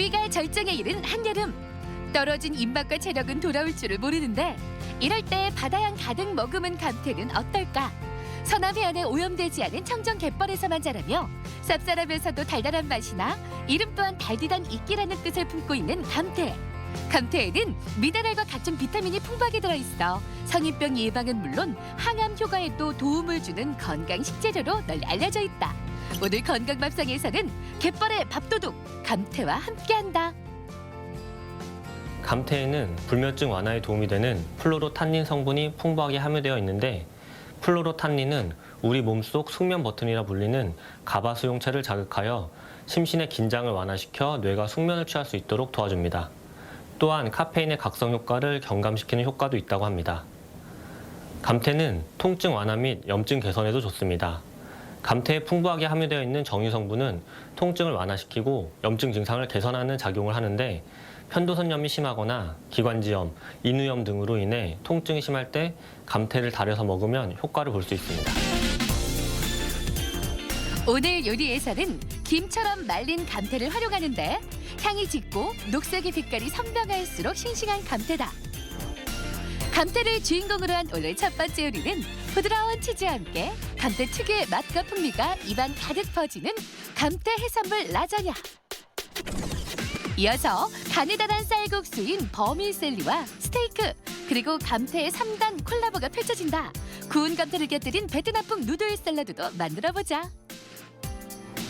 더위가 절정에 이른 한여름. 떨어진 입맛과 체력은 돌아올 줄을 모르는데 이럴 때 바다향 가득 머금은 감태는 어떨까? 서남 해안에 오염되지 않은 청정 갯벌에서만 자라며 쌉쌀하면서도 달달한 맛이나 이름 또한 달디단 이끼라는 뜻을 품고 있는 감태. 감태에는 미네랄과 각종 비타민이 풍부하게 들어있어 성인병 예방은 물론 항암 효과에도 도움을 주는 건강 식재료로 널리 알려져 있다. 오늘 건강밥상에서는 갯벌의 밥도둑 감태와 함께한다. 감태에는 불면증 완화에 도움이 되는 플로로탄닌 성분이 풍부하게 함유되어 있는데 플로로탄닌은 우리 몸속 숙면 버튼이라 불리는 가바 수용체를 자극하여 심신의 긴장을 완화시켜 뇌가 숙면을 취할 수 있도록 도와줍니다. 또한 카페인의 각성 효과를 경감시키는 효과도 있다고 합니다. 감태는 통증 완화 및 염증 개선에도 좋습니다. 감태에 풍부하게 함유되어 있는 정유 성분은 통증을 완화시키고 염증 증상을 개선하는 작용을 하는데 편도선염이 심하거나 기관지염, 인후염 등으로 인해 통증이 심할 때 감태를 달여서 먹으면 효과를 볼 수 있습니다. 오늘 요리에서는 김처럼 말린 감태를 활용하는데 향이 짙고 녹색의 빛깔이 선명할수록 싱싱한 감태다. 감태를 주인공으로 한 오늘 첫 번째 요리는 부드러운 치즈와 함께 감태 특유의 맛과 풍미가 입안 가득 퍼지는 감태 해산물 라자냐. 이어서 가느다란 쌀국수인 버미셀리와 스테이크 그리고 감태의 3단 콜라보가 펼쳐진다. 구운 감태를 곁들인 베트남풍 누들 샐러드도 만들어보자.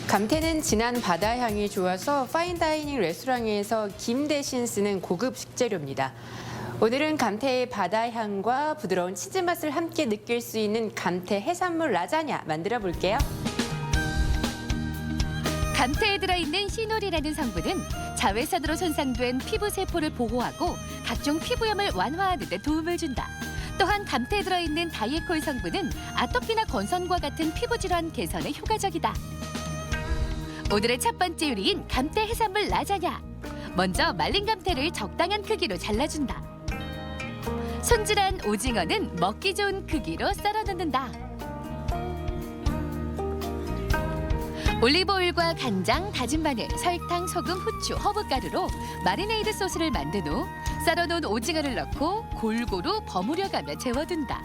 감태는 진한 바다 향이 좋아서 파인다이닝 레스토랑에서 김 대신 쓰는 고급 식재료입니다. 오늘은 감태의 바다 향과 부드러운 치즈 맛을 함께 느낄 수 있는 감태 해산물 라자냐 만들어 볼게요. 감태에 들어있는 시놀이라는 성분은 자외선으로 손상된 피부 세포를 보호하고 각종 피부염을 완화하는 데 도움을 준다. 또한 감태에 들어있는 다이에콜 성분은 아토피나 건선과 같은 피부 질환 개선에 효과적이다. 오늘의 첫 번째 요리인 감태 해산물 라자냐. 먼저 말린 감태를 적당한 크기로 잘라준다. 손질한 오징어는 먹기 좋은 크기로 썰어 넣는다. 올리브오일과 간장, 다진 마늘, 설탕, 소금, 후추, 허브가루로 마리네이드 소스를 만든 후 썰어놓은 오징어를 넣고 골고루 버무려가며 재워둔다.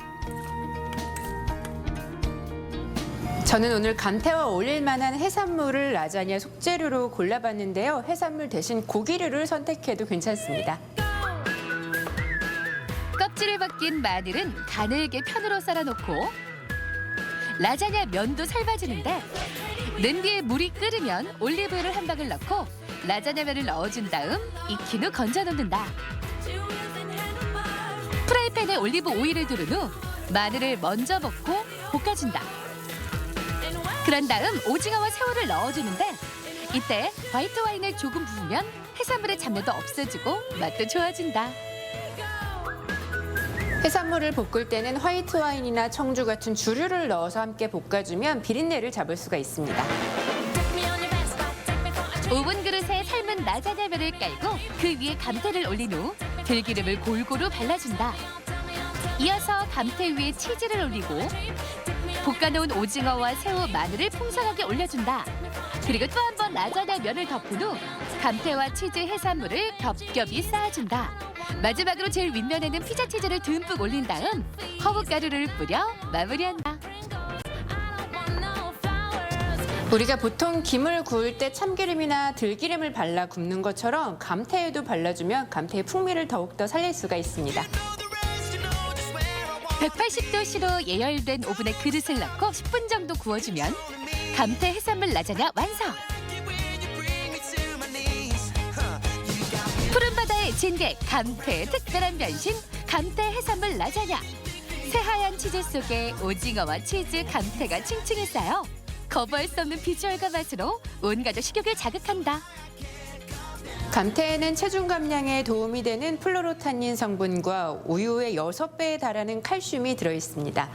저는 오늘 감태와 어울릴 만한 해산물을 라자냐 속재료로 골라봤는데요. 해산물 대신 고기류를 선택해도 괜찮습니다. 껍질을 벗긴 마늘은 가늘게 편으로 썰어놓고 라자냐 면도 삶아주는데 넣은 뒤에 물이 끓으면 올리브유를 한 방울 넣고 라자냐 면을 넣어준 다음 익힌 후 건져 놓는다. 프라이팬에 올리브 오일을 두른 후 마늘을 먼저 볶고 볶아준다. 그런 다음 오징어와 새우를 넣어주는데 이때 화이트 와인을 조금 부으면 해산물의 잡내도 없어지고 맛도 좋아진다. 해산물을 볶을 때는 화이트 와인이나 청주 같은 주류를 넣어서 함께 볶아주면 비린내를 잡을 수가 있습니다. 오븐 그릇에 삶은 라자냐면을 깔고 그 위에 감태를 올린 후 들기름을 골고루 발라준다. 이어서 감태 위에 치즈를 올리고 볶아놓은 오징어와 새우, 마늘을 풍성하게 올려준다. 그리고 또 한 번 라자냐 면을 덮은 후 감태와 치즈 해산물을 겹겹이 쌓아준다. 마지막으로 제일 윗면에는 피자 치즈를 듬뿍 올린 다음 허브가루를 뿌려 마무리한다. 우리가 보통 김을 구울 때 참기름이나 들기름을 발라 굽는 것처럼 감태에도 발라주면 감태의 풍미를 더욱더 살릴 수가 있습니다. 180도씨로 예열된 오븐에 그릇을 넣고 10분 정도 구워주면 감태 해산물 라자냐 완성! 푸른 바다의 진객 감태의 특별한 변신 감태 해산물 라자냐. 새하얀 치즈 속에 오징어와 치즈, 감태가 층층이 쌓여 거부할 수 없는 비주얼과 맛으로 온 가족 식욕을 자극한다. 감태에는 체중 감량에 도움이 되는 플로로탄닌 성분과 우유의 6배에 달하는 칼슘이 들어있습니다.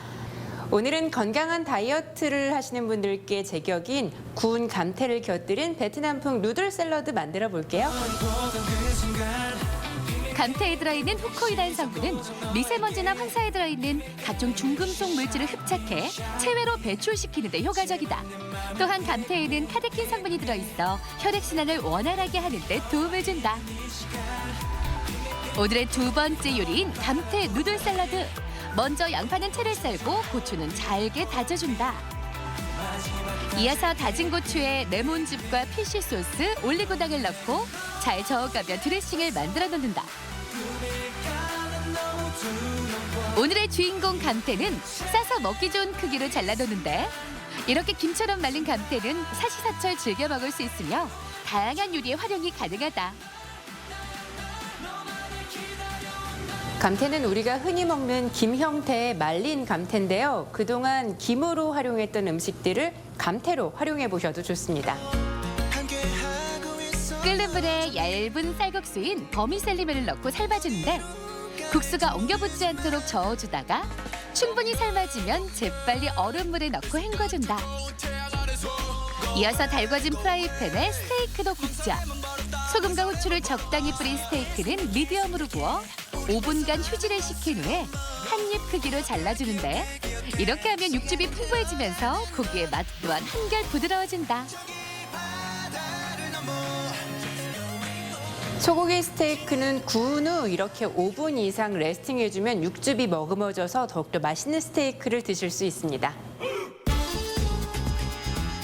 오늘은 건강한 다이어트를 하시는 분들께 제격인 구운 감태를 곁들인 베트남풍 누들 샐러드 만들어 볼게요. 감태에 들어있는 후코이라는 성분은 미세먼지나 황사에 들어있는 각종 중금속 물질을 흡착해 체외로 배출시키는 데 효과적이다. 또한 감태에는 카테킨 성분이 들어있어 혈액순환을 원활하게 하는 데 도움을 준다. 오늘의 두 번째 요리인 감태 누들 샐러드. 먼저 양파는 채를 썰고 고추는 잘게 다져준다. 이어서 다진 고추에 레몬즙과 피쉬 소스, 올리고당을 넣고 잘 저어가며 드레싱을 만들어 놓는다. 오늘의 주인공 감태는 싸서 먹기 좋은 크기로 잘라놓는데 이렇게 김처럼 말린 감태는 사시사철 즐겨 먹을 수 있으며 다양한 요리에 활용이 가능하다. 감태는 우리가 흔히 먹는 김 형태의 말린 감태인데요. 그동안 김으로 활용했던 음식들을 감태로 활용해 보셔도 좋습니다. 끓는 물에 얇은 쌀국수인 버미셀리면을 넣고 삶아주는데 국수가 엉겨붙지 않도록 저어주다가 충분히 삶아지면 재빨리 얼음물에 넣고 헹궈준다. 이어서 달궈진 프라이팬에 스테이크도 굽자. 소금과 후추를 적당히 뿌린 스테이크는 미디엄으로 구워 5분간 휴지를 식힌 후에 한 입 크기로 잘라주는데 이렇게 하면 육즙이 풍부해지면서 고기의 맛 또한 한결 부드러워진다. 소고기 스테이크는 구운 후 이렇게 5분 이상 레스팅해주면 육즙이 머금어져서 더욱더 맛있는 스테이크를 드실 수 있습니다.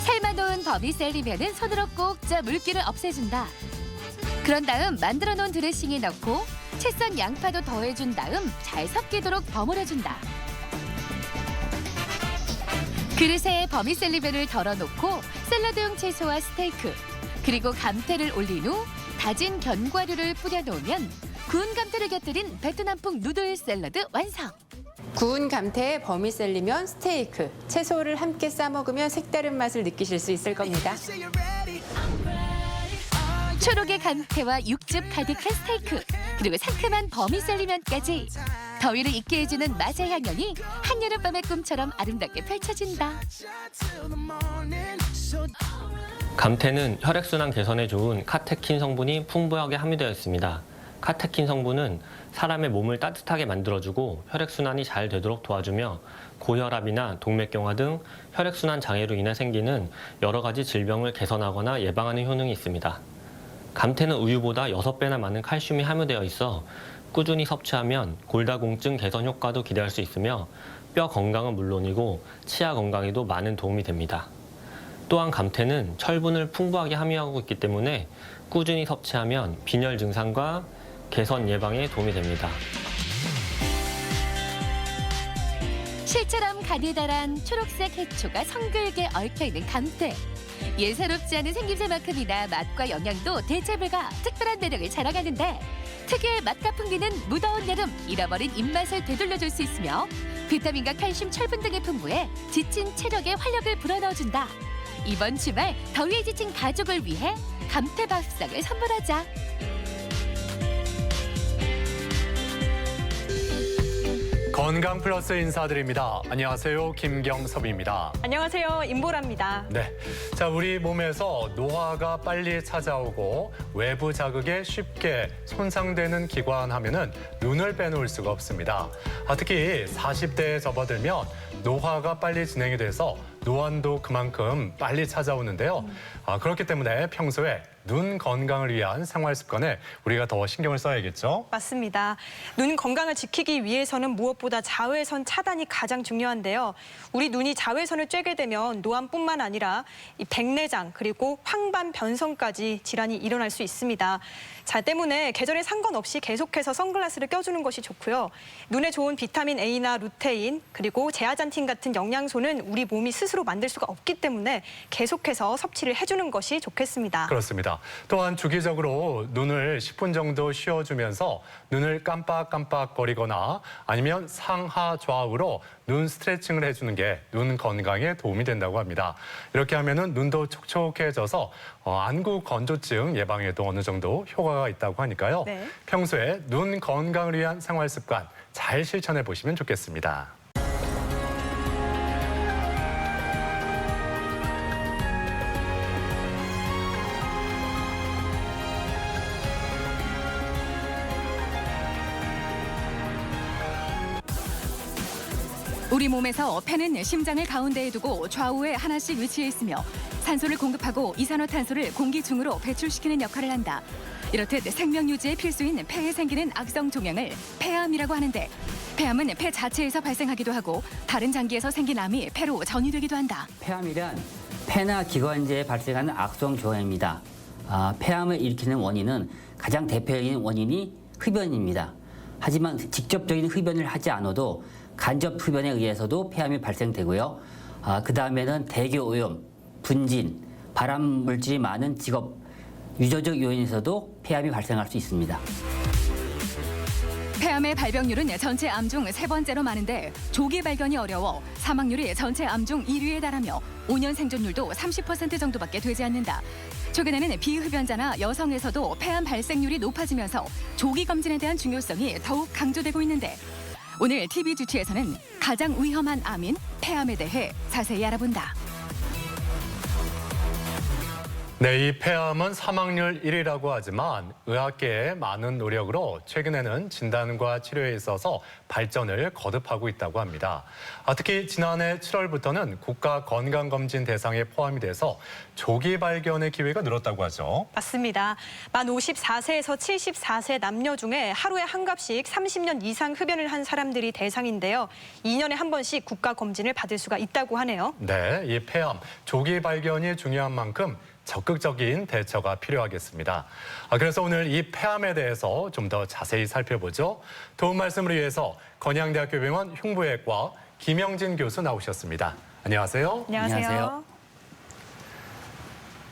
삶아놓은 버미셀리면은 손으로 꼭 짜 물기를 없애준다. 그런 다음 만들어 놓은 드레싱에 넣고 채 썬 양파도 더해준 다음 잘 섞이도록 버무려준다. 그릇에 버미셀리면을 덜어놓고 샐러드용 채소와 스테이크 그리고 감태를 올린 후 다진 견과류를 뿌려놓으면 구운 감태를 곁들인 베트남풍 누들 샐러드 완성! 구운 감태에 버미셀리면, 스테이크, 채소를 함께 싸먹으면 색다른 맛을 느끼실 수 있을 겁니다. 초록의 감태와 육즙 가득한 스테이크 그리고 상큼한 버미셀리면까지 더위를 잊게 해주는 맛의 향연이 한여름밤의 꿈처럼 아름답게 펼쳐진다. 감태는 혈액순환 개선에 좋은 카테킨 성분이 풍부하게 함유되어 있습니다. 카테킨 성분은 사람의 몸을 따뜻하게 만들어주고 혈액순환이 잘 되도록 도와주며 고혈압이나 동맥경화 등 혈액순환 장애로 인해 생기는 여러 가지 질병을 개선하거나 예방하는 효능이 있습니다. 감태는 우유보다 6배나 많은 칼슘이 함유되어 있어 꾸준히 섭취하면 골다공증 개선 효과도 기대할 수 있으며 뼈 건강은 물론이고 치아 건강에도 많은 도움이 됩니다. 또한 감태는 철분을 풍부하게 함유하고 있기 때문에 꾸준히 섭취하면 빈혈 증상과 개선 예방에 도움이 됩니다. 실처럼 가느다란 초록색 해초가 성글게 얽혀있는 감태. 예사롭지 않은 생김새만큼이나 맛과 영양도 대체불가 특별한 매력을 자랑하는데 특유의 맛과 풍기는 무더운 여름 잃어버린 입맛을 되돌려줄 수 있으며 비타민과 칼슘, 철분 등의 풍부해 지친 체력에 활력을 불어넣어준다. 이번 주말 더위에 지친 가족을 위해 감태 밥상을 선물하자. 건강 플러스 인사드립니다. 안녕하세요. 김경섭입니다. 안녕하세요. 임보라입니다. 네. 자, 우리 몸에서 노화가 빨리 찾아오고 외부 자극에 쉽게 손상되는 기관 하면은 눈을 빼놓을 수가 없습니다. 특히 40대에 접어들면 노화가 빨리 진행이 돼서 노안도 그만큼 빨리 찾아오는데요. 그렇기 때문에 평소에 눈 건강을 위한 생활 습관에 우리가 더 신경을 써야겠죠? 맞습니다. 눈 건강을 지키기 위해서는 무엇보다 자외선 차단이 가장 중요한데요. 우리 눈이 자외선을 쬐게 되면 노안뿐만 아니라 이 백내장 그리고 황반 변성까지 질환이 일어날 수 있습니다. 자, 때문에 계절에 상관없이 계속해서 선글라스를 껴주는 것이 좋고요. 눈에 좋은 비타민 A나 루테인 그리고 제아잔틴 같은 영양소는 우리 몸이 스스로 만들 수가 없기 때문에 계속해서 섭취를 해주는 것이 좋겠습니다. 그렇습니다. 또한 주기적으로 눈을 10분 정도 쉬어주면서 눈을 깜빡깜빡거리거나 아니면 상하 좌우로 눈 스트레칭을 해주는 게 눈 건강에 도움이 된다고 합니다. 이렇게 하면은 눈도 촉촉해져서 안구 건조증 예방에도 어느 정도 효과가 있다고 하니까요. 네. 평소에 눈 건강을 위한 생활 습관 잘 실천해 보시면 좋겠습니다. 우리 몸에서 폐는 심장을 가운데에 두고 좌우에 하나씩 위치해 있으며 산소를 공급하고 이산화탄소를 공기 중으로 배출시키는 역할을 한다. 이렇듯 생명 유지에 필수인 폐에 생기는 악성 종양을 폐암이라고 하는데 폐암은 폐 자체에서 발생하기도 하고 다른 장기에서 생긴 암이 폐로 전이되기도 한다. 폐암이란 폐나 기관지에 발생하는 악성 종양입니다. 폐암을 일으키는 원인은 가장 대표적인 원인이 흡연입니다. 하지만 직접적인 흡연을 하지 않아도 간접 흡연에 의해서도 폐암이 발생되고요. 그 다음에는 대기오염, 분진, 발암물질이 많은 직업, 유전적 요인에서도 폐암이 발생할 수 있습니다. 폐암의 발병률은 전체 암 중 세 번째로 많은데 조기 발견이 어려워 사망률이 전체 암 중 1위에 달하며 5년 생존율도 30% 정도밖에 되지 않는다. 최근에는 비흡연자나 여성에서도 폐암 발생률이 높아지면서 조기 검진에 대한 중요성이 더욱 강조되고 있는데 오늘 TV 주치에서는 가장 위험한 암인 폐암에 대해 자세히 알아본다. 네, 이 폐암은 사망률 1위라고 하지만 의학계의 많은 노력으로 최근에는 진단과 치료에 있어서 발전을 거듭하고 있다고 합니다. 특히 지난해 7월부터는 국가 건강검진 대상에 포함이 돼서 조기 발견의 기회가 늘었다고 하죠. 맞습니다. 만 54세에서 74세 남녀 중에 하루에 한 갑씩 30년 이상 흡연을 한 사람들이 대상인데요. 2년에 한 번씩 국가 검진을 받을 수가 있다고 하네요. 네, 이 폐암 조기 발견이 중요한 만큼 적극적인 대처가 필요하겠습니다. 그래서 오늘 이 폐암에 대해서 좀 더 자세히 살펴보죠. 도움 말씀을 위해서 건양대학교 병원 흉부외과 김영진 교수 나오셨습니다. 안녕하세요. 안녕하세요.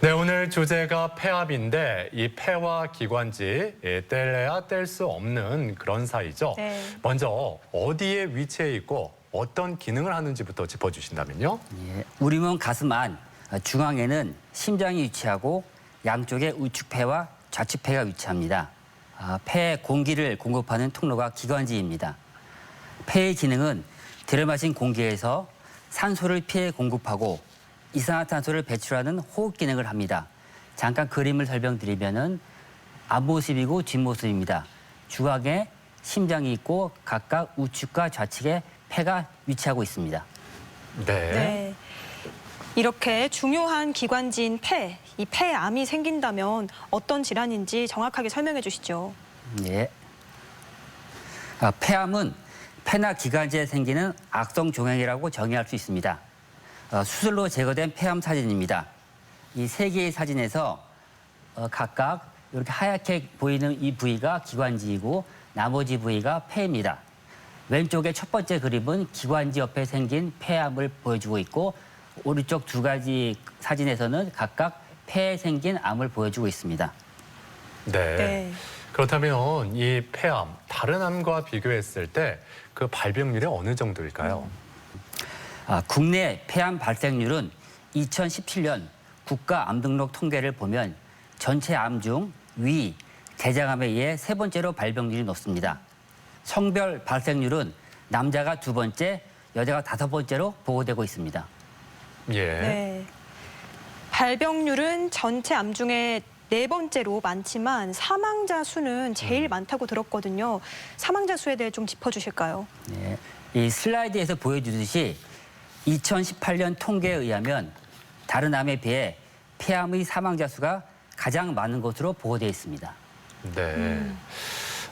네, 오늘 주제가 폐암인데 이 폐와 기관지 뗄래야 뗄 수 없는 그런 사이죠. 네. 먼저 어디에 위치해 있고 어떤 기능을 하는지부터 짚어주신다면요. 예, 우리 몸 가슴 안 중앙에는 심장이 위치하고 양쪽에 우측폐와 좌측폐가 위치합니다. 폐에 공기를 공급하는 통로가 기관지입니다. 폐의 기능은 들여마신 공기에서 산소를 피에 공급하고 이산화탄소를 배출하는 호흡 기능을 합니다. 잠깐 그림을 설명드리면은 앞모습이고 뒷모습입니다. 중앙에 심장이 있고 각각 우측과 좌측에 폐가 위치하고 있습니다. 네. 이렇게 중요한 기관지인 폐, 이 폐암이 생긴다면 어떤 질환인지 정확하게 설명해 주시죠. 네. 폐암은 폐나 기관지에 생기는 악성 종양이라고 정의할 수 있습니다. 수술로 제거된 폐암 사진입니다. 이 세 개의 사진에서 각각 이렇게 하얗게 보이는 이 부위가 기관지이고 나머지 부위가 폐입니다. 왼쪽의 첫 번째 그림은 기관지 옆에 생긴 폐암을 보여주고 있고 오른쪽 두 가지 사진에서는 각각 폐에 생긴 암을 보여주고 있습니다. 네. 그렇다면 이 폐암, 다른 암과 비교했을 때 그 발병률이 어느 정도일까요? 국내 폐암 발생률은 2017년 국가암등록 통계를 보면 전체 암 중 위, 대장암에 의해 세 번째로 발병률이 높습니다. 성별 발생률은 남자가 두 번째, 여자가 다섯 번째로 보고되고 있습니다. 예. 네. 발병률은 전체 암 중에 네 번째로 많지만 사망자 수는 제일 많다고 들었거든요. 사망자 수에 대해 좀 짚어주실까요? 네. 이 슬라이드에서 보여주듯이 2018년 통계에 의하면 다른 암에 비해 폐암의 사망자 수가 가장 많은 것으로 보고되어 있습니다. 네.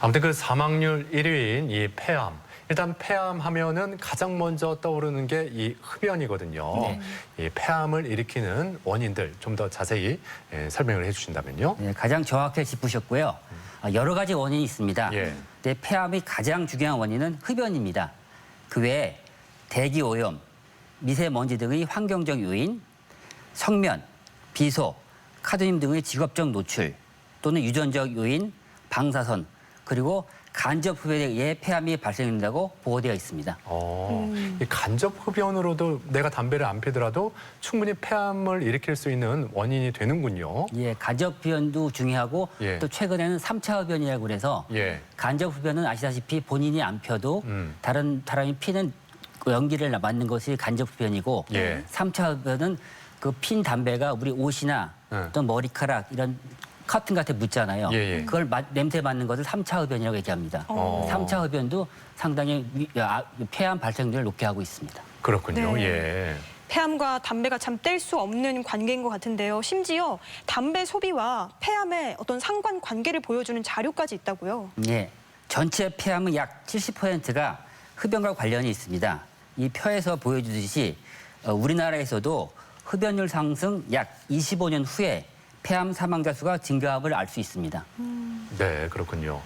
아무튼 그 사망률 1위인 이 폐암. 일단 폐암 하면은 가장 먼저 떠오르는 게 이 흡연이거든요. 네. 이 폐암을 일으키는 원인들 좀 더 자세히 설명을 해주신다면요. 네, 가장 정확하게 짚으셨고요. 여러 가지 원인이 있습니다. 예. 근데 폐암의 가장 중요한 원인은 흡연입니다. 그 외에 대기오염, 미세먼지 등의 환경적 요인, 성면, 비소, 카드뮴 등의 직업적 노출 또는 유전적 요인, 방사선 그리고 간접 흡연에 의해 폐암이 발생된다고 보고되어 있습니다. 이 간접 흡연으로도 내가 담배를 안 피더라도 충분히 폐암을 일으킬 수 있는 원인이 되는군요. 예, 간접 흡연도 중요하고 예. 또 최근에는 3차 흡연이라고 그래서 예. 간접 흡연은 아시다시피 본인이 안 펴도 다른 사람이 피는 연기를 맡는 것이 간접 흡연이고 예. 3차 흡연은 그 핀 담배가 우리 옷이나 네. 또 머리카락 이런 커튼 같은 묻잖아요. 예, 예. 그걸 냄새 맡는 것을 3차 흡연이라고 얘기합니다. 어. 3차 흡연도 상당히 폐암 발생률을 높게 하고 있습니다. 그렇군요. 네. 예. 폐암과 담배가 참 뗄 수 없는 관계인 것 같은데요. 심지어 담배 소비와 폐암의 어떤 상관관계를 보여주는 자료까지 있다고요. 예, 전체 폐암의 약 70%가 흡연과 관련이 있습니다. 이 표에서 보여주듯이 우리나라에서도 흡연율 상승 약 25년 후에 폐암 사망자 수가 증가함을 알 수 있습니다. 네, 그렇군요.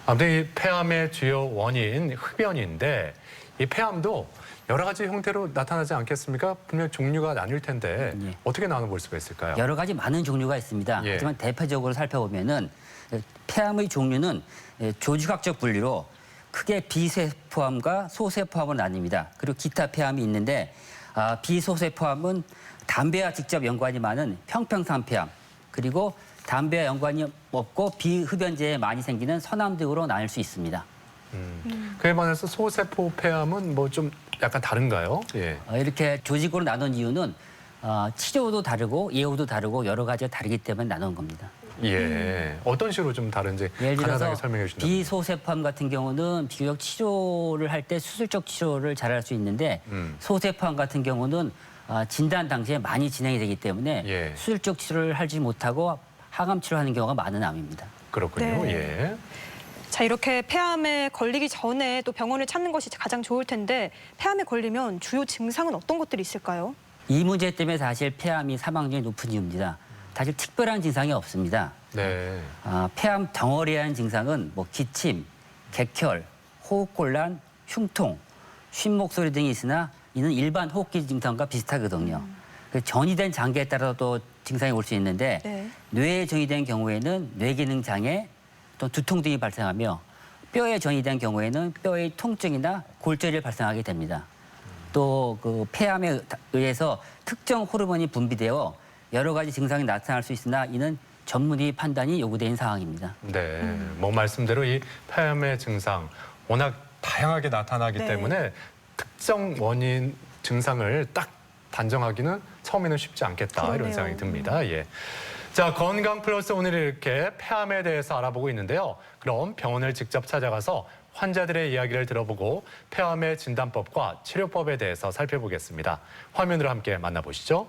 아무튼 이 폐암의 주요 원인 흡연인데 이 폐암도 여러 가지 형태로 나타나지 않겠습니까? 분명 종류가 나뉠 텐데 예. 어떻게 나눠볼 수가 있을까요? 여러 가지 많은 종류가 있습니다. 예. 하지만 대표적으로 살펴보면은 폐암의 종류는 조직학적 분리로 크게 비세포암과 소세포암으로 나뉩니다. 그리고 기타 폐암이 있는데 비소세포암은 담배와 직접 연관이 많은 평평산폐암, 그리고 담배와 연관이 없고 비흡연제에 많이 생기는 선암 등으로 나눌 수 있습니다. 그에 반해서 소세포 폐암은 뭐 좀 약간 다른가요? 예. 이렇게 조직으로 나눈 이유는 치료도 다르고 예후도 다르고 여러 가지가 다르기 때문에 나눈 겁니다. 예. 어떤 식으로 좀 다른지 예를 간단하게 들어서 설명해 주신다면. 비소세포암 같은 경우는 비교적 치료를 할 때 수술적 치료를 잘할 수 있는데 소세포암 같은 경우는 진단 당시에 많이 진행이 되기 때문에 예. 수술적 치료를 하지 못하고 항암 치료하는 경우가 많은 암입니다. 그렇군요. 네. 예. 자, 이렇게 폐암에 걸리기 전에 또 병원을 찾는 것이 가장 좋을 텐데 폐암에 걸리면 주요 증상은 어떤 것들이 있을까요? 이 문제 때문에 사실 폐암이 사망률이 높은 이유입니다. 사실 특별한 증상이 없습니다. 네. 폐암 덩어리한 증상은 뭐 기침, 객혈, 호흡곤란, 흉통, 쉰 목소리 등이 있으나 이는 일반 호흡기 증상과 비슷하거든요. 그 전이된 장기에 따라서 또 증상이 올 수 있는데 네. 뇌에 전이된 경우에는 뇌기능 장애, 또 두통 등이 발생하며 뼈에 전이된 경우에는 뼈의 통증이나 골절이 발생하게 됩니다. 또 그 폐암에 의해서 특정 호르몬이 분비되어 여러 가지 증상이 나타날 수 있으나 이는 전문의 판단이 요구되는 상황입니다. 네. 뭐 말씀대로 이 폐암의 증상 워낙 다양하게 나타나기 네. 때문에 특정 원인 증상을 딱 단정하기는 처음에는 쉽지 않겠다 그러네요. 이런 생각이 듭니다. 예. 자, 건강 플러스 오늘 이렇게 폐암에 대해서 알아보고 있는데요. 그럼 병원을 직접 찾아가서 환자들의 이야기를 들어보고 폐암의 진단법과 치료법에 대해서 살펴보겠습니다. 화면으로 함께 만나보시죠.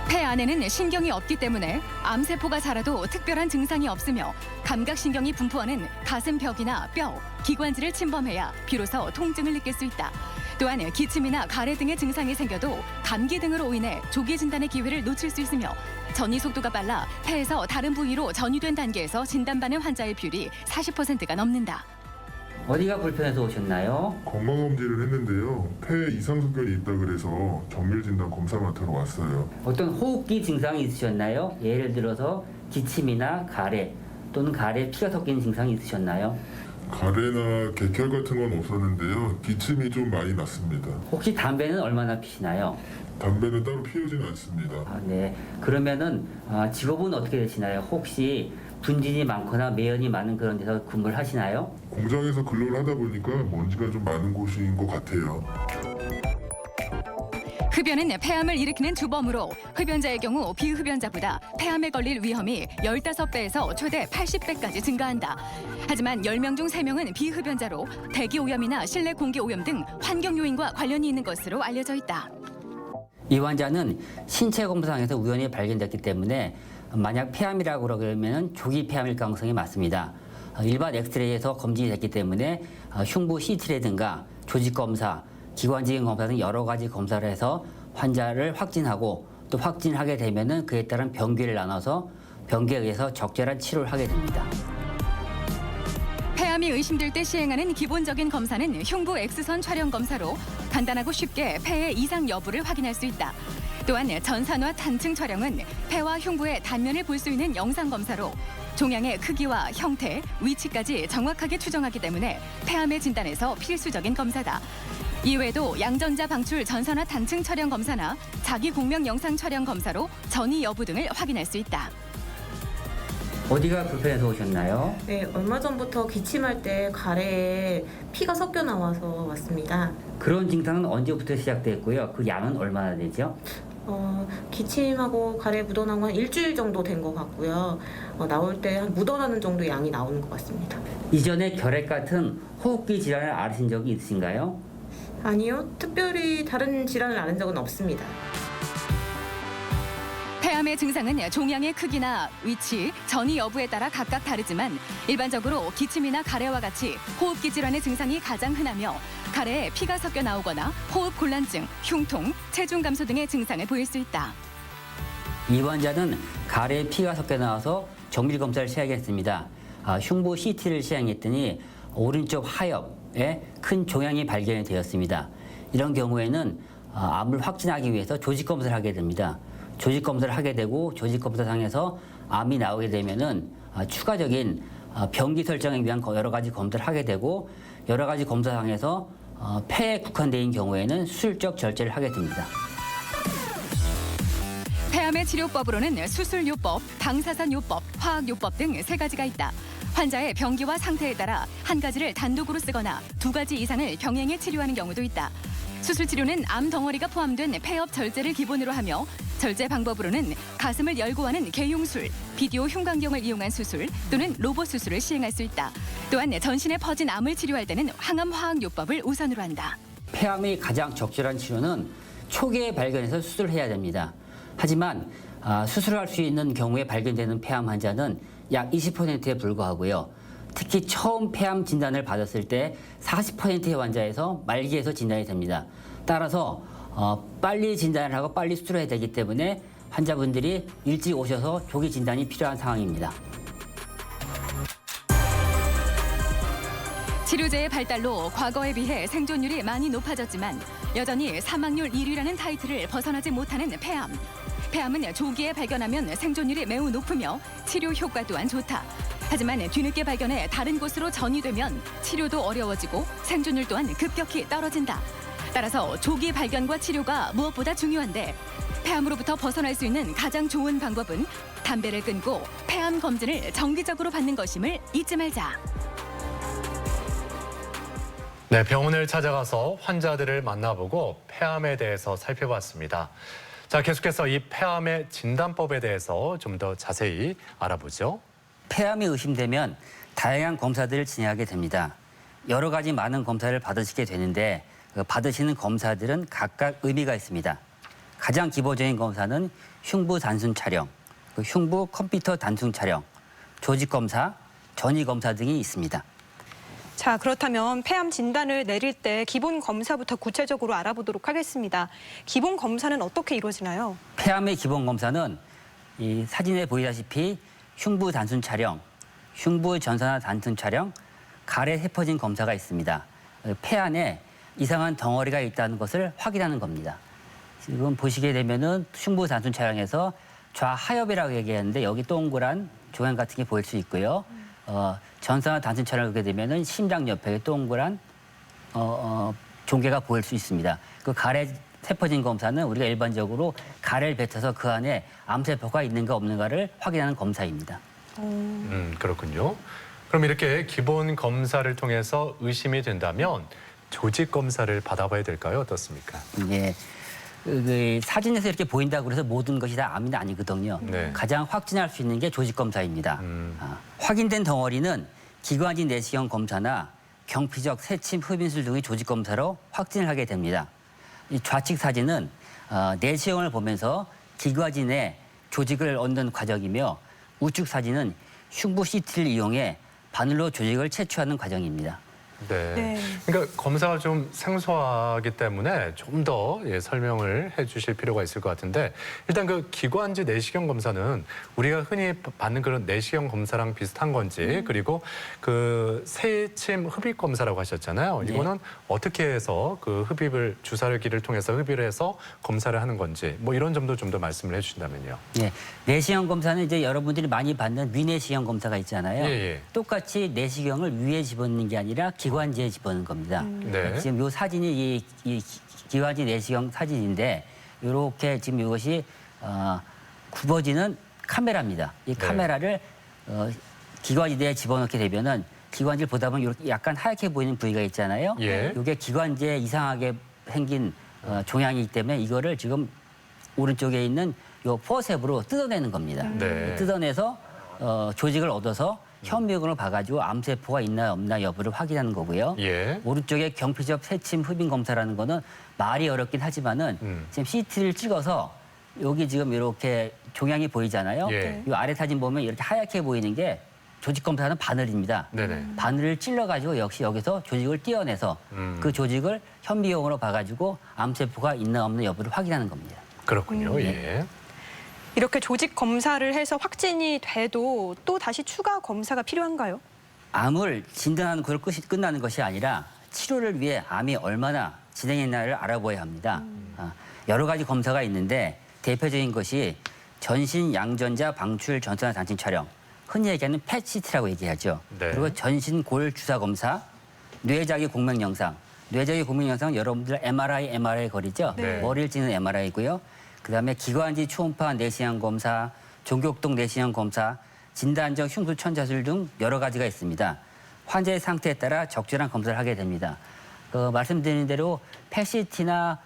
폐 안에는 신경이 없기 때문에 암세포가 자라도 특별한 증상이 없으며 감각신경이 분포하는 가슴벽이나 뼈, 기관지를 침범해야 비로소 통증을 느낄 수 있다. 또한 기침이나 가래 등의 증상이 생겨도 감기 등으로 인해 조기 진단의 기회를 놓칠 수 있으며 전이 속도가 빨라 폐에서 다른 부위로 전이된 단계에서 진단받는 환자의 비율이 40%가 넘는다. 어디가 불편해서 오셨나요? 건강검진을 했는데요. 폐에 이상 소견이 있다 그래서 정밀 진단 검사 맡으러 왔어요. 어떤 호흡기 증상이 있으셨나요? 예를 들어서 기침이나 가래 또는 가래에 피가 섞이는 증상이 있으셨나요? 가래나 객혈 같은 건 없었는데요. 기침이 좀 많이 났습니다. 혹시 담배는 얼마나 피시나요? 담배는 따로 피우진 않습니다. 네. 그러면은 직업은 어떻게 되시나요? 혹시 분진이 많거나 매연이 많은 그런 데서 근무를 하시나요? 공장에서 근로를 하다 보니까 먼지가 좀 많은 곳인 것 같아요. 흡연은 폐암을 일으키는 주범으로 흡연자의 경우 비흡연자보다 폐암에 걸릴 위험이 15배에서 최대 80배까지 증가한다. 하지만 10명 중 3명은 비흡연자로 대기오염이나 실내 공기오염 등 환경 요인과 관련이 있는 것으로 알려져 있다. 이 환자는 신체 검사상에서 우연히 발견됐기 때문에 만약 폐암이라고 그러면 조기 폐암일 가능성이 많습니다. 일반 엑스레이에서 검진이 됐기 때문에 흉부 CT라든가 조직 검사, 기관지행 검사 등 여러 가지 검사를 해서 환자를 확진하고 또 확진하게 되면은 그에 따른 병기를 나눠서 병기에 의해서 적절한 치료를 하게 됩니다. 폐암이 의심될 때 시행하는 기본적인 검사는 흉부 X선 촬영 검사로 간단하고 쉽게 폐의 이상 여부를 확인할 수 있다. 또한 전산화 단층 촬영은 폐와 흉부의 단면을 볼 수 있는 영상 검사로 종양의 크기와 형태, 위치까지 정확하게 추정하기 때문에 폐암의 진단에서 필수적인 검사다. 이외에도 양전자 방출 전산화 단층 촬영 검사나 자기 공명 영상 촬영 검사로 전이 여부 등을 확인할 수 있다. 어디가 불편해서 오셨나요? 네, 얼마 전부터 기침할 때 가래에 피가 섞여 나와서 왔습니다. 그런 증상은 언제부터 시작됐고요? 그 양은 얼마나 되죠? 기침하고 가래에 묻어나온 건 일주일 정도 된 것 같고요. 나올 때 한 묻어나는 정도 양이 나오는 것 같습니다. 이전에 결핵 같은 호흡기 질환을 앓으신 적이 있으신가요? 아니요, 특별히 다른 질환을 앓은 적은 없습니다. 폐암의 증상은 종양의 크기나 위치, 전이 여부에 따라 각각 다르지만 일반적으로 기침이나 가래와 같이 호흡기 질환의 증상이 가장 흔하며 가래에 피가 섞여 나오거나 호흡 곤란증, 흉통, 체중 감소 등의 증상을 보일 수 있다. 이 환자는 가래에 피가 섞여 나와서 정밀 검사를 시행했습니다. 흉부 CT를 시행했더니 오른쪽 하엽에 큰 종양이 발견이 되었습니다. 이런 경우에는 암을 확진하기 위해서 조직 검사를 하게 됩니다. 조직 검사를 하게 되고 조직 검사상에서 암이 나오게 되면은 추가적인 병기 설정에 위한 여러 가지 검사를 하게 되고 여러 가지 검사상에서 폐에 국한되어 경우에는 수술적 절제를 하게 됩니다. 폐암의 치료법으로는 수술요법, 방사선요법, 화학요법 등 3가지가 있다. 환자의 병기와 상태에 따라 한 가지를 단독으로 쓰거나 2가지 이상을 병행해 치료하는 경우도 있다. 수술 치료는 암 덩어리가 포함된 폐업 절제를 기본으로 하며 절제 방법으로는 가슴을 열고 하는 개용술, 비디오 흉곽경을 이용한 수술 또는 로봇 수술을 시행할 수 있다. 또한 전신에 퍼진 암을 치료할 때는 항암 화학요법을 우선으로 한다. 폐암의 가장 적절한 치료는 초기에 발견해서 수술을 해야 됩니다. 하지만 수술할 수 있는 경우에 발견되는 폐암 환자는 약 20%에 불과하고요. 특히 처음 폐암 진단을 받았을 때 40%의 환자에서 말기에서 진단이 됩니다. 따라서 빨리 진단을 하고 빨리 수술을 해야 되기 때문에 환자분들이 일찍 오셔서 조기 진단이 필요한 상황입니다. 치료제의 발달로 과거에 비해 생존율이 많이 높아졌지만 여전히 사망률 1위라는 타이틀을 벗어나지 못하는 폐암. 폐암은 조기에 발견하면 생존율이 매우 높으며 치료 효과 또한 좋다. 하지만 뒤늦게 발견해 다른 곳으로 전이되면 치료도 어려워지고 생존율 또한 급격히 떨어진다. 따라서 조기 발견과 치료가 무엇보다 중요한데 폐암으로부터 벗어날 수 있는 가장 좋은 방법은 담배를 끊고 폐암 검진을 정기적으로 받는 것임을 잊지 말자. 네, 병원을 찾아가서 환자들을 만나보고 폐암에 대해서 살펴봤습니다. 자, 계속해서 이 폐암의 진단법에 대해서 좀 더 자세히 알아보죠. 폐암이 의심되면 다양한 검사들을 진행하게 됩니다. 여러 가지 많은 검사를 받으시게 되는데 받으시는 검사들은 각각 의미가 있습니다. 가장 기본적인 검사는 흉부 단순 촬영, 흉부 컴퓨터 단순 촬영, 조직 검사, 전이 검사 등이 있습니다. 자, 그렇다면 폐암 진단을 내릴 때 기본 검사부터 구체적으로 알아보도록 하겠습니다. 기본 검사는 어떻게 이루어지나요? 폐암의 기본 검사는 이 사진에 보이다시피 흉부 단순 촬영, 흉부 전산화 단순 촬영, 가래 세포진 검사가 있습니다. 폐 안에 이상한 덩어리가 있다는 것을 확인하는 겁니다. 지금 보시게 되면은 흉부 단순 촬영에서 좌하엽이라고 얘기하는데 여기 동그란 종양 같은 게 보일 수 있고요. 전산화 단순 촬영을 하게 되면은 심장 옆에 동그란 종괴가 보일 수 있습니다. 그 가래 세포진 검사는 우리가 일반적으로 가래를 뱉어서 그 안에 암세포가 있는가 없는가를 확인하는 검사입니다. 그렇군요. 그럼 이렇게 기본 검사를 통해서 의심이 된다면 조직 검사를 받아봐야 될까요? 어떻습니까? 예. 그 사진에서 이렇게 보인다고 해서 모든 것이 다 암이 아니거든요. 네. 가장 확진할 수 있는 게 조직 검사입니다. 확인된 덩어리는 기관지 내시경 검사나 경피적 세침 흡인술 등의 조직 검사로 확진을 하게 됩니다. 이 좌측 사진은 내시경을 보면서 기관지 내 조직을 얻는 과정이며 우측 사진은 흉부 CT를 이용해 바늘로 조직을 채취하는 과정입니다. 네. 그러니까 검사가 좀 생소하기 때문에 좀 더 설명을 해주실 필요가 있을 것 같은데 일단 그 기관지 내시경 검사는 우리가 흔히 받는 그런 내시경 검사랑 비슷한 건지 그리고 그 세침 흡입 검사라고 하셨잖아요. 네. 이거는 어떻게 해서 그 흡입을 주사기를 통해서 흡입을 해서 검사를 하는 건지 뭐 이런 점도 좀 더 말씀을 해주신다면요. 네, 내시경 검사는 이제 여러분들이 많이 받는 위내시경 검사가 있잖아요. 예. 똑같이 내시경을 위에 집어넣는 게 아니라 기관지에 집어넣는 겁니다. 네. 지금 이 사진이 이 기관지 내시경 사진인데 이렇게 지금 이것이 굽어지는 카메라입니다. 이 카메라를 기관지 내에 집어넣게 되면은 기관지를 보다 보면 이렇게 약간 하얗게 보이는 부위가 있잖아요. 예. 이게 기관지에 이상하게 생긴 종양이기 때문에 이거를 지금 오른쪽에 있는 요 포셉으로 뜯어내는 겁니다. 네. 뜯어내서 조직을 얻어서 현미경으로 봐가지고 암세포가 있나 없나 여부를 확인하는 거고요. 예. 오른쪽에 경피적 세침 흡인 검사라는 거는 말이 어렵긴 하지만은 지금 CT를 찍어서 여기 지금 이렇게 종양이 보이잖아요. 예. 이 아래 사진 보면 이렇게 하얗게 보이는 게 조직 검사는 바늘입니다. 네네. 바늘을 찔러가지고 역시 여기서 조직을 떼어내서 그 조직을 현미경으로 봐가지고 암세포가 있나 없나 여부를 확인하는 겁니다. 그렇군요. 예. 이렇게 조직 검사를 해서 확진이 돼도 또 다시 추가 검사가 필요한가요? 암을 진단하는 것으로 끝나는 것이 아니라 치료를 위해 암이 얼마나 진행했나를 알아보아야 합니다. 여러 가지 검사가 있는데 대표적인 것이 전신 양전자 방출 전선화 단층 촬영, 흔히 얘기하는 PET-CT라고 얘기하죠. 네. 그리고 전신 골 주사 검사, 뇌자기 공명 영상. 뇌자기 공명 영상 여러분들 MRI 거리죠. 네. 머리를 찍는 MRI고요. 그다음에 기관지 초음파 내시경 검사, 종격동 내시경 검사, 진단적 흉수 천자술 등 여러 가지가 있습니다. 환자의 상태에 따라 적절한 검사를 하게 됩니다. 말씀드린 대로 PET-CT나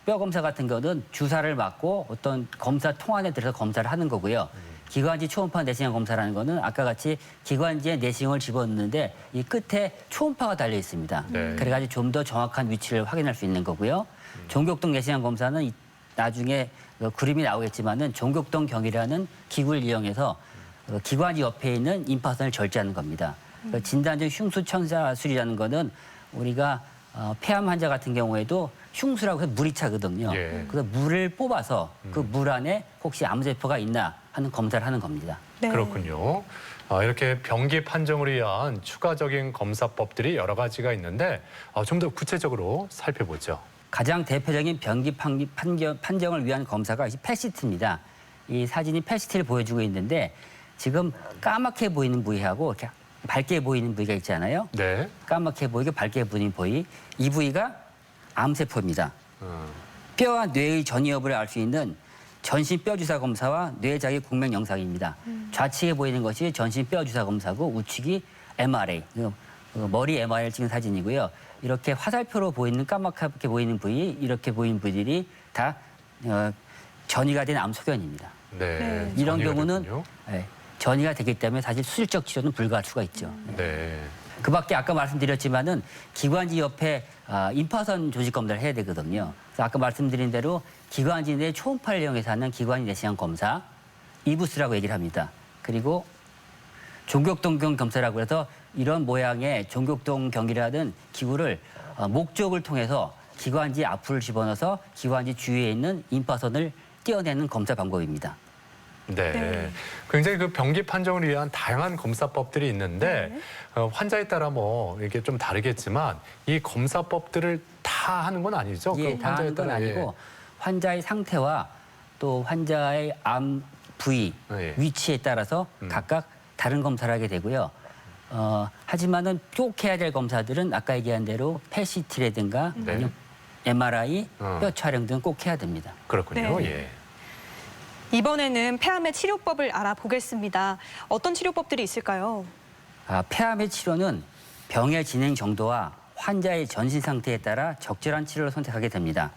뼈 검사 같은 경우는 주사를 맞고 어떤 검사 통 안에 들어서 검사를 하는 거고요. 기관지 초음파 내시경 검사라는 거는 아까 같이 기관지에 내시경을 집어넣는데 이 끝에 초음파가 달려 있습니다. 네. 그래가지고 좀 더 정확한 위치를 확인할 수 있는 거고요. 종격동 내시경 검사는 나중에 그림이 나오겠지만은 종격동 경이라는 기구를 이용해서 기관지 옆에 있는 임파선을 절제하는 겁니다. 진단적 흉수 천사술이라는 거는 우리가 폐암 환자 같은 경우에도 흉수라고 해서 물이 차거든요. 예. 그래서 물을 뽑아서 그 물 안에 혹시 암세포가 있나 하는 검사를 하는 겁니다. 네. 그렇군요. 이렇게 병기 판정을 위한 추가적인 검사법들이 여러 가지가 있는데 좀 더 구체적으로 살펴보죠. 가장 대표적인 병기 판정을 위한 검사가 PET-CT입니다. 이 사진이 PET-CT를 보여주고 있는데 지금 까맣게 보이는 부위하고 이렇게 밝게 보이는 부위가 있잖아요. 네. 까맣게 보이고 밝게 보이는 부위, 이 부위가 암세포입니다. 뼈와 뇌의 전이 여부를 알 수 있는 전신 뼈 주사 검사와 뇌자기 공명 영상입니다. 좌측에 보이는 것이 전신 뼈 주사 검사고 우측이 MRI, 머리 MRI를 찍은 사진이고요. 이렇게 화살표로 보이는 까맣게 보이는 부위, 이렇게 보이는 부위들이 다 전이가 된 암 소견입니다. 네. 이런 전이가 경우는 됐군요. 전이가 되기 때문에 사실 수술적 치료는 불가할 수가 있죠. 네. 그 밖에 아까 말씀드렸지만은 기관지 옆에 임파선 조직 검사를 해야 되거든요. 그래서 아까 말씀드린 대로 기관지 내 초음파를 이용해서 하는 기관지 내시경 검사, 이부스라고 얘기를 합니다. 그리고 종격동경 검사라고 해서 이런 모양의 종격동경이라는 기구를 목 쪽을 통해서 기관지 앞을 집어넣어서 기관지 주위에 있는 임파선을 떼어내는 검사 방법입니다. 네. 네. 굉장히 그 병기 판정을 위한 다양한 검사법들이 있는데 환자에 따라 뭐 이게 좀 다르겠지만 이 검사법들을 다 하는 건 아니죠? 예, 그 다 환자에 하는 건 따라, 아니고 환자의 상태와 또 환자의 암 부위, 예. 위치에 따라서 각각 다른 검사를 하게 되고요. 하지만은 꼭 해야 될 검사들은 아까 얘기한 대로 PET-CT라든가 네. 아니면 MRI, 어. 뼈 촬영 등은 꼭 해야 됩니다. 그렇군요. 네. 예. 이번에는 폐암의 치료법을 알아보겠습니다. 어떤 치료법들이 있을까요? 폐암의 치료는 병의 진행 정도와 환자의 전신 상태에 따라 적절한 치료를 선택하게 됩니다.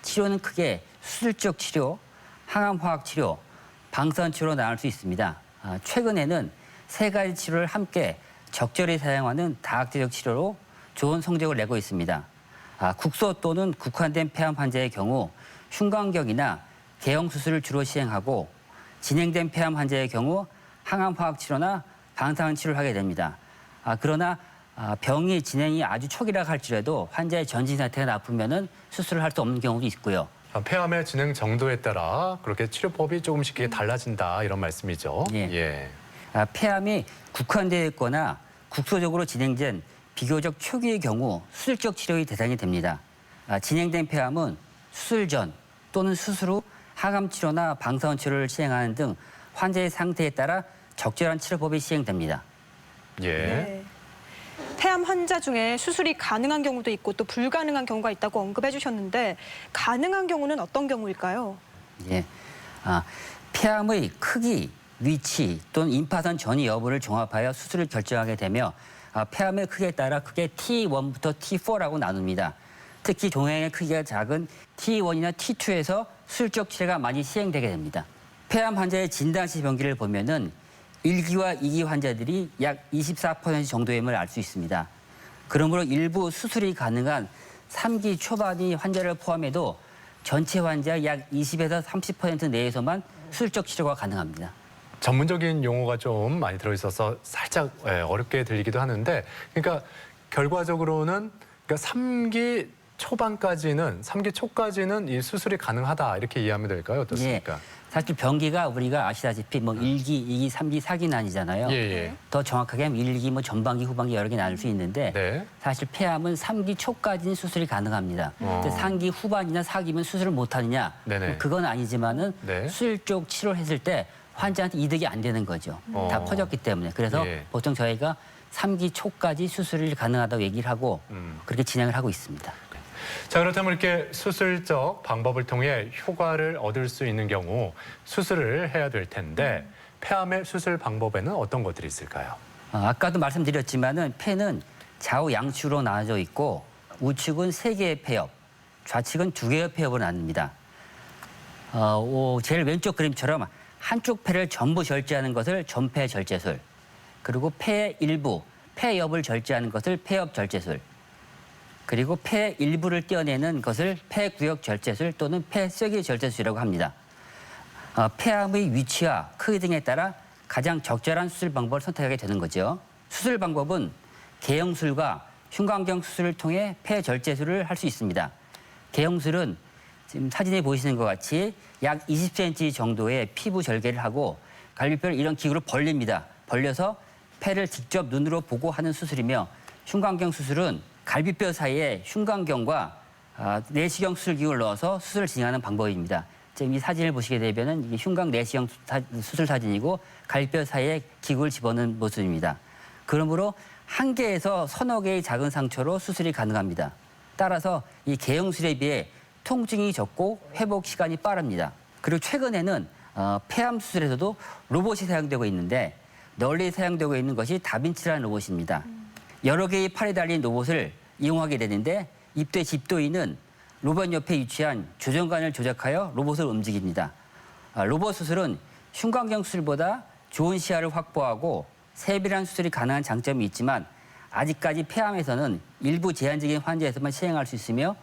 치료는 크게 수술적 치료, 항암화학 치료, 방사선 치료로 나눌 수 있습니다. 최근에는 세 가지 치료를 함께 적절히 사용하는 다학제적 치료로 좋은 성적을 내고 있습니다. 국소 또는 국한된 폐암 환자의 경우 흉곽경이나 개형 수술을 주로 시행하고 진행된 폐암 환자의 경우 항암화학 치료나 방사선 치료를 하게 됩니다. 그러나 병이 진행이 아주 초기라 할지라도 환자의 전신 상태가 나쁘면은 수술을 할 수 없는 경우도 있고요. 폐암의 진행 정도에 따라 그렇게 치료법이 조금씩 달라진다 이런 말씀이죠. 예. 폐암이 국한되어 있거나 국소적으로 진행된 비교적 초기의 경우 수술적 치료의 대상이 됩니다. 진행된 폐암은 수술 전 또는 수술 후 항암 치료나 방사선 치료를 시행하는 등 환자의 상태에 따라 적절한 치료법이 시행됩니다. 예. 네. 폐암 환자 중에 수술이 가능한 경우도 있고 또 불가능한 경우가 있다고 언급해 주셨는데 가능한 경우는 어떤 경우일까요? 예. 폐암의 크기, 위치 또는 임파선 전이 여부를 종합하여 수술을 결정하게 되며 폐암의 크기에 따라 크게 T1부터 T4라고 나눕니다. 특히 종양의 크기가 작은 T1이나 T2에서 수술적 치료가 많이 시행되게 됩니다. 폐암 환자의 진단 시 병기를 보면은 1기 2기 환자들이 약 24% 정도임을 알 수 있습니다. 그러므로 일부 수술이 가능한 3기 초반의 환자를 포함해도 전체 환자의 약 20에서 30% 내에서만 수술적 치료가 가능합니다. 전문적인 용어가 좀 많이 들어있어서 살짝 어렵게 들리기도 하는데, 그러니까 결과적으로는 그러니까 3기 초반까지는, 3기 초까지는 이 수술이 가능하다 이렇게 이해하면 될까요? 어떻습니까? 예, 사실 병기가 우리가 아시다시피 뭐 1기, 2기, 3기, 4기 나뉘잖아요. 예. 더 정확하게 하면 1기, 뭐 전반기, 후반기 여러 개 나눌 수 있는데 네. 사실 폐암은 3기 초까지는 수술이 가능합니다. 근데 3기 후반이나 4기면 수술을 못 하느냐? 네네. 그건 아니지만은 네. 수술 쪽 치료를 했을 때 환자한테 이득이 안 되는 거죠. 다 퍼졌기 때문에. 그래서 예. 보통 저희가 3기 초까지 수술이 가능하다고 얘기를 하고 그렇게 진행을 하고 있습니다. 자, 그렇다면 이렇게 수술적 방법을 통해 효과를 얻을 수 있는 경우 수술을 해야 될 텐데 폐암의 수술 방법에는 어떤 것들이 있을까요? 아까도 말씀드렸지만은 폐는 좌우 양측으로 나눠져 있고 우측은 3개의 폐엽, 좌측은 2개의 폐엽으로 나뉩니다. 제일 왼쪽 그림처럼 한쪽 폐를 전부 절제하는 것을 전폐 절제술, 그리고 폐의 일부, 폐엽을 절제하는 것을 폐엽 절제술, 그리고 폐 일부를 떼어내는 것을 폐구역 절제술 또는 폐쇄기 절제술이라고 합니다. 폐암의 위치와 크기 등에 따라 가장 적절한 수술 방법을 선택하게 되는 거죠. 수술 방법은 개영술과 흉곽경 수술을 통해 폐 절제술을 할 수 있습니다. 개영술은 지금 사진에 보이시는 것 같이 약 20cm 정도의 피부 절개를 하고 갈비뼈를 이런 기구로 벌립니다. 벌려서 폐를 직접 눈으로 보고 하는 수술이며, 흉곽경 수술은 갈비뼈 사이에 흉곽경과 내시경 수술기구를 넣어서 수술을 진행하는 방법입니다. 지금 이 사진을 보시게 되면은 이게 흉곽 내시경 수술 사진이고 갈비뼈 사이에 기구를 집어넣은 모습입니다. 그러므로 한 개에서 서너 개의 작은 상처로 수술이 가능합니다. 따라서 이 개영술에 비해 통증이 적고 회복 시간이 빠릅니다. 그리고 최근에는 폐암 수술에서도 로봇이 사용되고 있는데 널리 사용되고 있는 것이 다빈치라는 로봇입니다. 여러 개의 팔이 달린 로봇을 이용하게 되는데 입대 집도인은 로봇 옆에 위치한 조정관을 조작하여 로봇을 움직입니다. 로봇 수술은 흉곽경 수술보다 좋은 시야를 확보하고 세밀한 수술이 가능한 장점이 있지만 아직까지 폐암에서는 일부 제한적인 환자에서만 시행할 수 있으며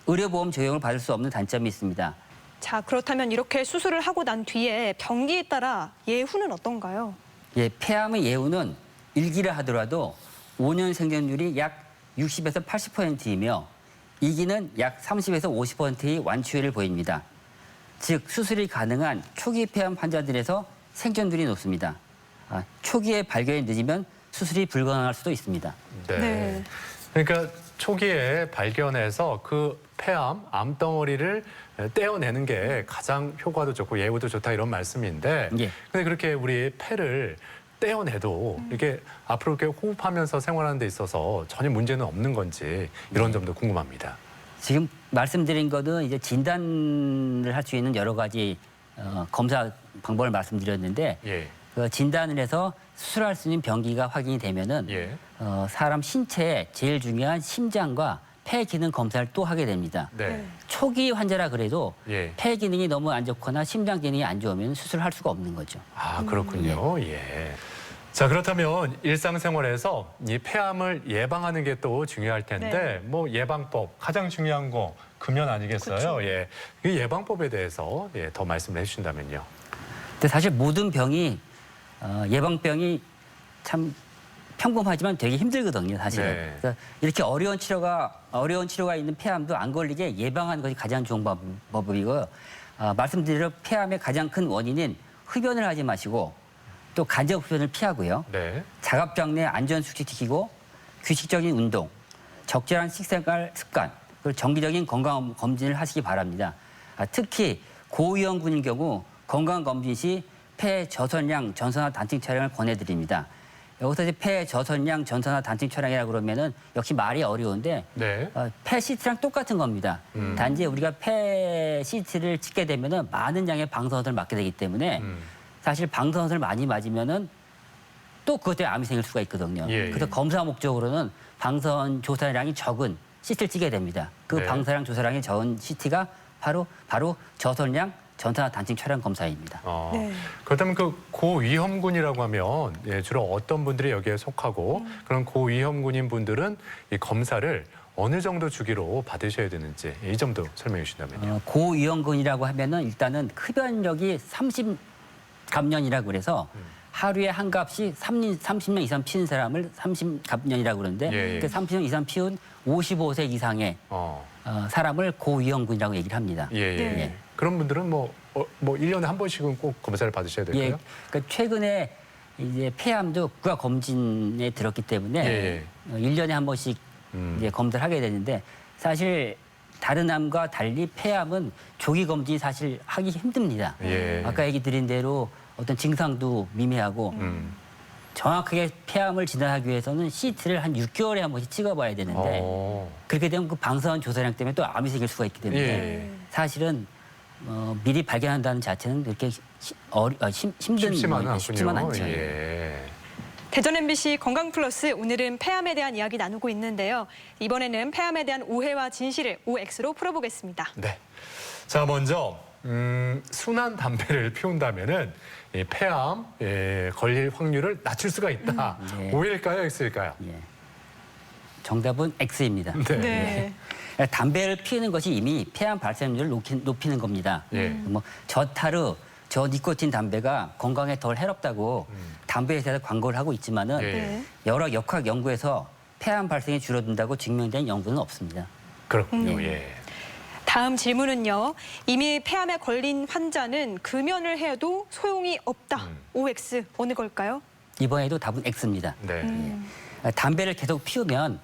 의료보험 적용을 받을 수 없는 단점이 있습니다. 자, 그렇다면 이렇게 수술을 하고 난 뒤에 병기에 따라 예후는 어떤가요? 예, 폐암의 예후는 1기를 하더라도 5년 생존율이 약 60에서 80%이며 2기는 약 30에서 50%의 완치율을 보입니다. 즉 수술이 가능한 초기 폐암 환자들에서 생존율이 높습니다. 초기에 발견이 늦으면 수술이 불가능할 수도 있습니다. 네. 그러니까 초기에 발견해서 그 폐암, 암덩어리를 떼어내는 게 가장 효과도 좋고 예후도 좋다 이런 말씀인데, 예. 근데 그렇게 우리 폐를 떼어내도 이게 앞으로 이렇게 호흡하면서 생활하는 데 있어서 전혀 문제는 없는 건지 이런 점도 궁금합니다. 지금 말씀드린 거는 이제 진단을 할 수 있는 여러 가지 검사 방법을 말씀드렸는데 예. 그 진단을 해서 수술할 수 있는 병기가 확인이 되면은 예. 사람 신체에 제일 중요한 심장과 폐 기능 검사를 또 하게 됩니다. 네. 초기 환자라 그래도 예. 폐 기능이 너무 안 좋거나 심장 기능이 안 좋으면 수술할 수가 없는 거죠. 아, 그렇군요. 예. 자, 그렇다면 일상생활에서 이 폐암을 예방하는 게 또 중요할 텐데 뭐 예방법 가장 중요한 거 금연 아니겠어요? 그쵸. 예. 이 예방법에 대해서 더 말씀을 해주신다면요. 근데 사실 모든 병이 예방병이 참 평범하지만 되게 힘들거든요, 사실은. 네. 그래서 이렇게 어려운 치료가 있는 폐암도 안 걸리게 예방하는 것이 가장 좋은 방법이고요. 말씀드린 폐암의 가장 큰 원인은 흡연을 하지 마시고 또 간접 흡연을 피하고요. 네. 자갑장내 안전 수칙지키고 규칙적인 운동, 적절한 식생활 습관, 그리고 정기적인 건강 검진을 하시기 바랍니다. 특히 고위험군인 경우 건강 검진 시 폐 저선량 전산화 단층 촬영을 권해드립니다. 여기서 이제 폐 저선량 전산화 단층 촬영이라고 그러면은 역시 말이 어려운데 네. 폐 CT랑 똑같은 겁니다. 단지 우리가 폐 CT를 찍게 되면은 많은 양의 방사선을 맞게 되기 때문에 사실 방사선을 많이 맞으면은 또 그것 때문에 암이 생길 수가 있거든요. 예, 예. 그래서 검사 목적으로는 방사선 조사량이 적은 시트를 찌게 됩니다. 그 네. 방사량 조사량이 적은 시트가 바로 저선량 전탄화 단층 촬영 검사입니다. 네. 그렇다면 그 고위험군이라고 하면 주로 어떤 분들이 여기에 속하고 그런 고위험군인 분들은 이 검사를 어느 정도 주기로 받으셔야 되는지 이 점도 설명해 주신다면요. 고위험군이라고 하면은 일단은 흡연력이 30갑년이라고 그래서 하루에 한 값이 30년 이상 피운 사람을 30갑년이라고 그러는데 예, 예. 그 30년 이상 피운 55세 이상의 사람을 고위험군이라고 얘기를 합니다. 예, 예. 네. 그런 분들은 뭐 1년에 한 번씩은 꼭 검사를 받으셔야 될까요? 예, 그러니까 최근에 이제 폐암도 국가 검진에 들었기 때문에 예, 1년에 한 번씩 이제 검사를 하게 되는데 사실 다른 암과 달리 폐암은 조기 검진이 사실 하기 힘듭니다. 예. 아까 얘기 드린 대로 어떤 증상도 미미하고 정확하게 폐암을 진단하기 위해서는 CT를 한 6개월에 한 번씩 찍어봐야 되는데 그렇게 되면 그 방사선 조사량 때문에 또 암이 생길 수가 있기 때문에 예. 사실은 미리 발견한다는 자체는 그렇게 힘든 쉽지만은 쉽지만 않군요. 않죠. 예. 대전 MBC 건강플러스 오늘은 폐암에 대한 이야기 나누고 있는데요. 이번에는 폐암에 대한 오해와 진실을 OX로 풀어보겠습니다. 네. 자, 먼저 순한 담배를 피운다면은 이 폐암 걸릴 확률을 낮출 수가 있다. 예. O일까요, X일까요? 예. 정답은 X입니다. 네. 네. 담배를 피우는 것이 이미 폐암 발생률을 높이는 겁니다. 예. 뭐 저타르, 저니코틴 담배가 건강에 덜 해롭다고 담배 회사에서 광고를 하고 있지만은 예. 네. 여러 역학 연구에서 폐암 발생이 줄어든다고 증명된 연구는 없습니다. 그렇군요. 예. 다음 질문은요. 이미 폐암에 걸린 환자는 금연을 해도 소용이 없다. OX 어느 걸까요? 이번에도 답은 X입니다. 네. 담배를 계속 피우면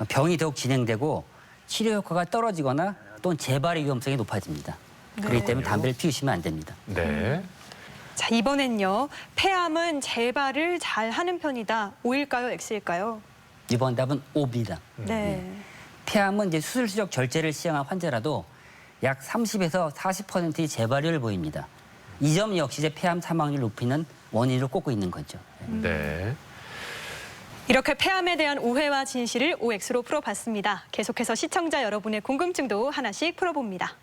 병이 더욱 진행되고 치료 효과가 떨어지거나 또는 재발의 위험성이 높아집니다. 그렇기 때문에 담배를 피우시면 안 됩니다. 네. 자, 이번엔요. 폐암은 재발을 잘 하는 편이다. O일까요? X일까요? 이번 답은 O입니다. 네. 폐암은 이제 수술적 절제를 시행한 환자라도 약 30에서 40%의 재발률을 보입니다. 이 점 역시 이제 폐암 사망률을 높이는 원인으로 꼽고 있는 거죠. 네. 이렇게 폐암에 대한 오해와 진실을 OX로 풀어봤습니다. 계속해서 시청자 여러분의 궁금증도 하나씩 풀어봅니다.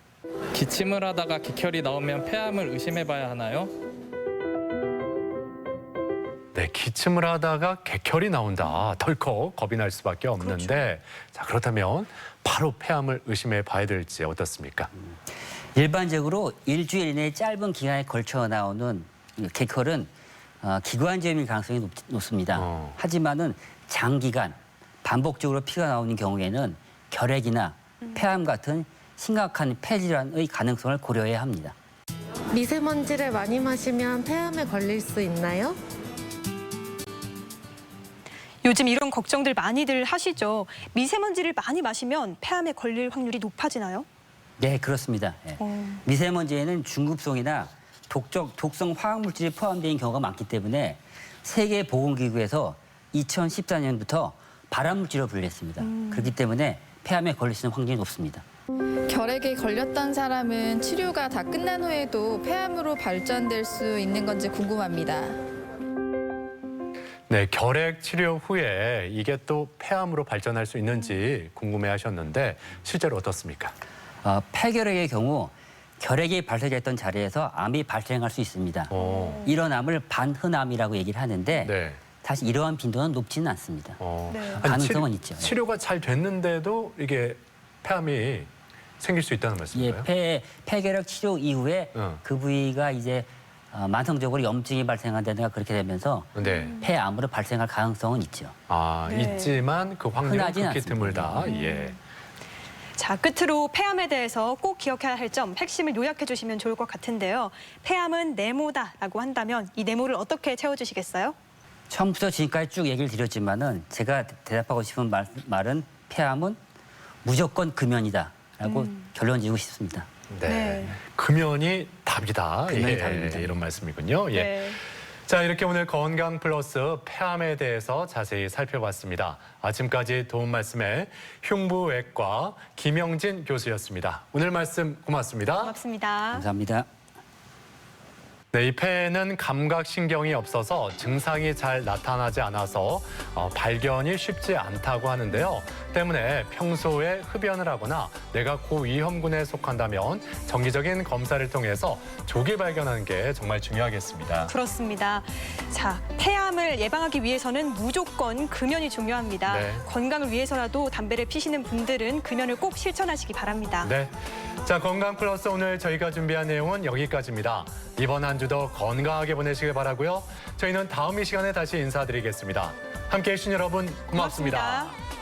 기침을 하다가 객혈이 나오면 폐암을 의심해봐야 하나요? 네, 기침을 하다가 객혈이 나온다. 덜컥 겁이 날 수밖에 없는데 자, 그렇다면 바로 폐암을 의심해 봐야 될지 어떻습니까? 일반적으로 일주일 이내 짧은 기간에 걸쳐 나오는 객혈은 기관지염일 가능성이 높습니다. 하지만은 장기간 반복적으로 피가 나오는 경우에는 결핵이나 폐암 같은 심각한 폐질환의 가능성을 고려해야 합니다. 미세먼지를 많이 마시면 폐암에 걸릴 수 있나요? 요즘 이런 걱정들 많이들 하시죠. 미세먼지를 많이 마시면 폐암에 걸릴 확률이 높아지나요? 네, 그렇습니다. 예. 미세먼지에는 중급성이나 독성 화학물질이 포함된 경우가 많기 때문에 세계보건기구에서 2014년부터 발암물질로 분류했습니다. 그렇기 때문에 폐암에 걸릴 수 있는 확률이 높습니다. 결핵에 걸렸던 사람은 치료가 다 끝난 후에도 폐암으로 발전될 수 있는 건지 궁금합니다. 네, 결핵 치료 후에 이게 또 폐암으로 발전할 수 있는지 궁금해하셨는데 실제로 어떻습니까? 폐결핵의 경우 결핵이 발생했던 자리에서 암이 발생할 수 있습니다. 이런 암을 반흔암이라고 얘기를 하는데 네. 사실 이러한 빈도는 높지는 않습니다. 네. 가능성은 있죠. 치료가 잘 됐는데도 이게 폐암이 생길 수 있다는 말씀인가요? 예, 폐결핵 치료 이후에 그 부위가 이제 만성적으로 염증이 발생한다든가 그렇게 되면서 네. 폐암으로 발생할 가능성은 있죠. 네. 있지만 그 확률은 흔하진 그렇게 않습니다. 드물다. 예. 자, 끝으로 폐암에 대해서 꼭 기억해야 할 점 핵심을 요약해 주시면 좋을 것 같은데요. 폐암은 네모다라고 한다면 이 네모를 어떻게 채워주시겠어요? 처음부터 지금까지 쭉 얘기를 드렸지만은 제가 대답하고 싶은 말은 폐암은 무조건 금연이다라고 결론 지고 싶습니다. 네. 네. 금연이 답이다. 금연이 답입니다. 이런 말씀이군요. 예. 네. 자, 이렇게 오늘 건강 플러스 폐암에 대해서 자세히 살펴봤습니다. 아침까지 도움 말씀에 흉부외과 김영진 교수였습니다. 오늘 말씀 고맙습니다. 고맙습니다. 감사합니다. 네, 이 폐에는 감각신경이 없어서 증상이 잘 나타나지 않아서 발견이 쉽지 않다고 하는데요. 때문에 평소에 흡연을 하거나 내가 고위험군에 속한다면 정기적인 검사를 통해서 조기 발견하는 게 정말 중요하겠습니다. 그렇습니다. 자, 폐암을 예방하기 위해서는 무조건 금연이 중요합니다. 네. 건강을 위해서라도 담배를 피시는 분들은 금연을 꼭 실천하시기 바랍니다. 네. 자, 건강 플러스 오늘 저희가 준비한 내용은 여기까지입니다. 이번 한 주도 건강하게 보내시길 바라고요. 저희는 다음 이 시간에 다시 인사드리겠습니다. 함께해 주신 여러분 고맙습니다. 고맙습니다.